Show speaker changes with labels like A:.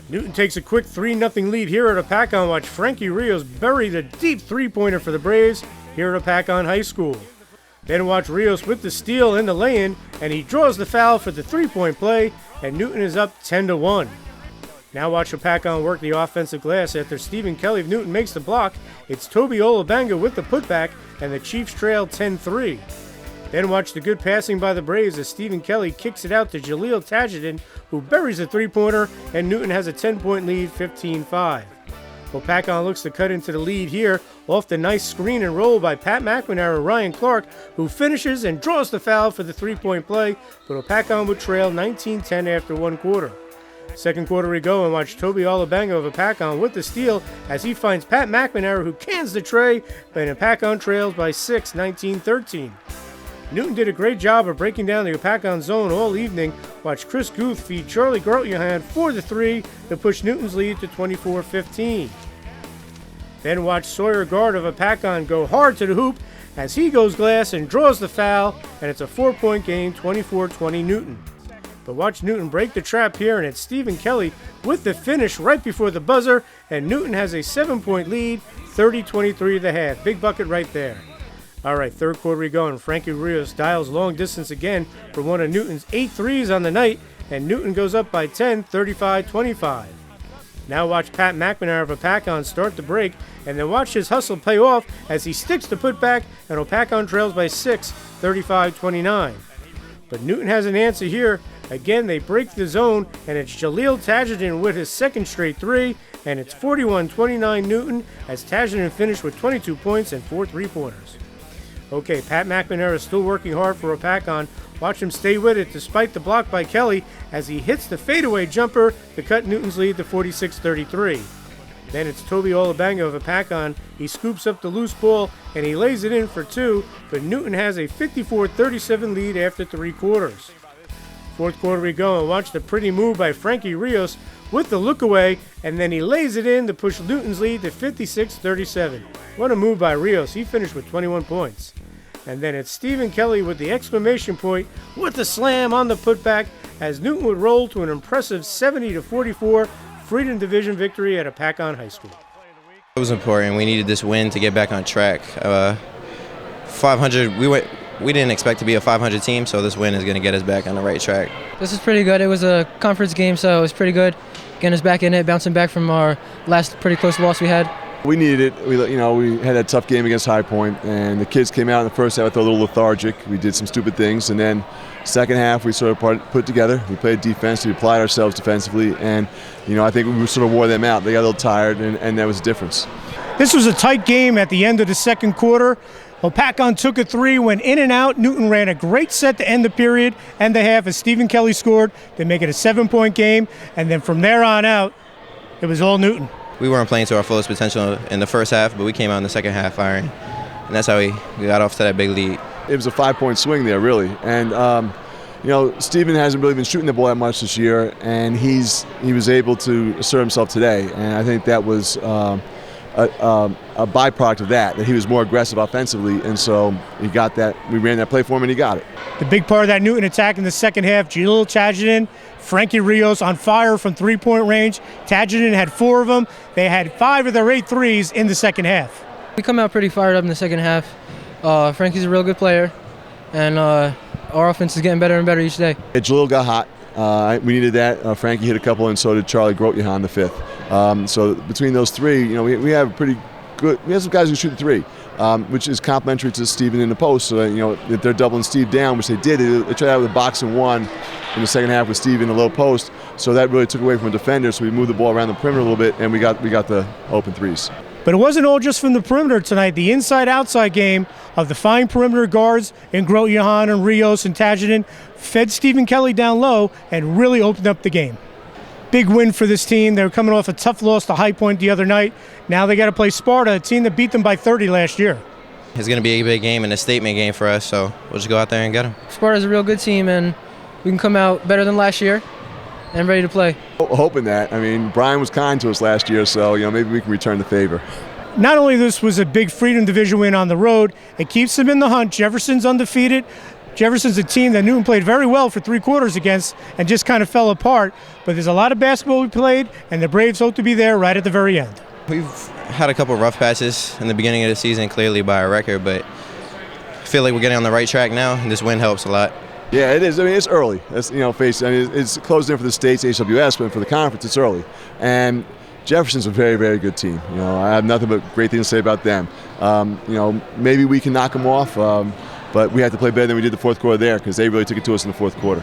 A: Newton takes a quick 3-0 lead here at Hopatcong. Watch Frankie Rios bury the deep three-pointer for the Braves here at Hopatcong High School. Then watch Rios with the steal in the lay-in, and he draws the foul for the three-point play, and Newton is up 10-1. Now watch Hopatcong work the offensive glass after Stephen Kelly of Newton makes the block. It's Toby Olabanga with the putback, and the Chiefs trail 10-3. Then watch the good passing by the Braves as Stephen Kelly kicks it out to Jaleel Tajuddin, who buries a three-pointer, and Newton has a 10-point lead, 15-5. Hopatcong looks to cut into the lead here off the nice screen and roll by Pat McNamara and Ryan Clark, who finishes and draws the foul for the three-point play, but Hopatcong would trail 19-10 after one quarter. Second quarter we go, and watch Toby Olabanga of Hopatcong with the steal as he finds Pat McNamara, who cans the tray, and Hopatcong trails by 6, 19-13. Newton did a great job of breaking down the Hopatcong zone all evening. Watch Chris Guth feed Charlie Grotjohan for the three to push Newton's lead to 24-15. Then watch Sawyer Guard of Hopatcong go hard to the hoop as he goes glass and draws the foul, and it's a 4-point game, 24-20 Newton. But watch Newton break the trap here, and it's Stephen Kelly with the finish right before the buzzer, and Newton has a 7-point lead, 30-23 at the half. Big bucket right there. All right, third quarter we go, and Frankie Rios dials long distance again for one of Newton's 8 threes on the night, and Newton goes up by 10, 35-25. Now watch Pat McNamara of Hopatcong start the break, and then watch his hustle pay off as he sticks the putback, and Hopatcong trails by 6, 35-29. But Newton has an answer here. Again, they break the zone, and it's Jaleel Tajuddin with his second straight three, and it's 41-29 Newton as Tajuddin finished with 22 points and 4 three-pointers. Okay, Pat McNamara is still working hard for Hopatcong. Watch him stay with it despite the block by Kelly as he hits the fadeaway jumper to cut Newton's lead to 46-33. Then it's Toby Olabanga of Hopatcong. He scoops up the loose ball and he lays it in for two, but Newton has a 54-37 lead after three quarters. Fourth quarter we go, and watch the pretty move by Frankie Rios with the look away, and then he lays it in to push Newton's lead to 56-37. What a move by Rios. He finished with 21 points. And then it's Stephen Kelly with the exclamation point with the slam on the putback as Newton would roll to an impressive 70-44 Freedom Division victory at Hopatcong High School.
B: It was important. We needed this win to get back on track. 500. We didn't expect to be a 500 team, so this win is going to get us back on the right track.
C: This is pretty good. It was a conference game, so it was pretty good. Getting us back in it, bouncing back from our last pretty close loss we had.
D: We needed it. We had that tough game against High Point, and the kids came out in the first half a little lethargic. We did some stupid things, and then second half we sort of put together. We played defense. We applied ourselves defensively, and I think we sort of wore them out. They got a little tired, and that was the difference.
A: This was a tight game at the end of the second quarter. Hopatcong took a three, went in and out. Newton ran a great set to end the period and the half as Stephen Kelly scored to make it a 7-point game, and then from there on out, it was all Newton.
B: We weren't playing to our fullest potential in the first half, but we came out in the second half firing, and that's how we got off to that big lead.
D: It was a 5-point swing there, really, and Stephen hasn't really been shooting the ball that much this year, and he was able to assert himself today, and I think that was a byproduct of that he was more aggressive offensively, and so he got that. We ran that play for him, and he got it.
A: The big part of that Newton attack in the second half, Jaleel Tajuddin, Frankie Rios on fire from three-point range. Tajuddin had 4 of them. They had 5 of their 8 threes in the second half.
C: We come out pretty fired up in the second half. Frankie's a real good player, and our offense is getting better and better each day.
D: Jaleel got hot. We needed that. Frankie hit a couple, and so did Charlie Grotjohan in the fifth. So between those three, we have pretty good. We have some guys who shoot the three, which is complementary to Steven in the post. So if they're doubling Steve down, which they did, they tried out with a box and one in the second half with Steve in the low post. So that really took away from a defender. So we moved the ball around the perimeter a little bit, and we got the open threes.
A: But it wasn't all just from the perimeter tonight. The inside-outside game of the fine perimeter guards in Grotjohan and Rios and Tajuddin fed Stephen Kelly down low and really opened up the game. Big win for this team. They were coming off a tough loss to High Point the other night. Now they got to play Sparta, a team that beat them by 30 last year.
B: It's going to be a big game and a statement game for us, so we'll just go out there and get them.
C: Sparta's a real good team, and we can come out better than last year and ready to play.
D: Hoping that. Brian was kind to us last year, so maybe we can return the favor.
A: Not only this was a big Freedom Division win on the road, it keeps them in the hunt. Jefferson's undefeated. Jefferson's a team that Newton played very well for 3 quarters against and just kind of fell apart. But there's a lot of basketball we played, and the Braves hope to be there right at the very end.
B: We've had a couple rough patches in the beginning of the season, clearly by our record, but I feel like we're getting on the right track now, and this win helps a lot.
D: Yeah, it is. I mean, it's early. It's, it's closed in for the states, HWS, but for the conference, it's early. And Jefferson's a very, very good team. I have nothing but great things to say about them. Maybe we can knock them off, but we have to play better than we did the fourth quarter there because they really took it to us in the fourth quarter.